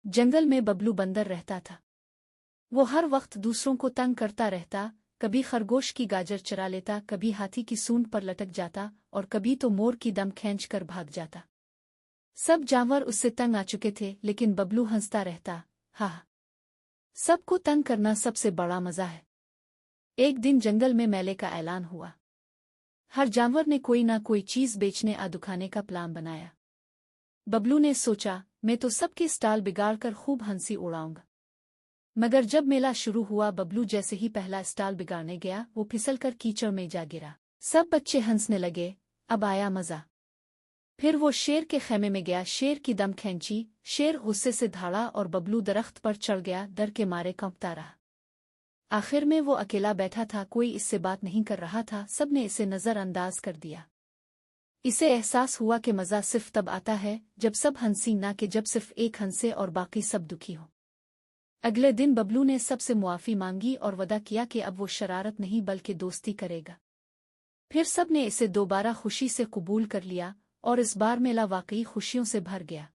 जंगल में बबलू बंदर रहता था। वो हर वक्त दूसरों को तंग करता रहता, कभी खरगोश की गाजर चरा लेता, कभी हाथी की सूंड पर लटक जाता और कभी तो मोर की दम खींच कर भाग जाता। सब जानवर उससे तंग आ चुके थे, लेकिन बबलू हंसता रहता, हा। सबको तंग करना सबसे बड़ा मजा है। एक दिन जंगल में मेले का ऐलान हुआ। हर जानवर ने कोई ना कोई चीज बेचने आ दुखाने का प्लान बनाया। बबलू ने सोचा, मैं तो सबकी स्टाल बिगाड़ कर खूब हंसी उड़ाऊंगा। मगर जब मेला शुरू हुआ, बबलू जैसे ही पहला स्टाल बिगाड़ने गया, वो फिसलकर कीचड़ में जा गिरा। सब बच्चे हंसने लगे, अब आया मजा। फिर वो शेर के खेमे में गया, शेर की दम खींची, शेर गुस्से से धाड़ा और बबलू दरख्त पर चढ़ गया, डर के मारे कांपता रहा। आखिर में वो अकेला बैठा था, कोई इससे बात नहीं कर रहा था, सबने इसे नजरअंदाज कर दिया। इसे एहसास हुआ कि मजा सिर्फ तब आता है जब सब हंसी, ना कि जब सिर्फ एक हंसे और बाकी सब दुखी हो। अगले दिन बबलू ने सबसे मुआफी मांगी और वादा किया कि अब वो शरारत नहीं बल्कि दोस्ती करेगा। फिर सब ने इसे दोबारा खुशी से कबूल कर लिया और इस बार मेला वाकई खुशियों से भर गया।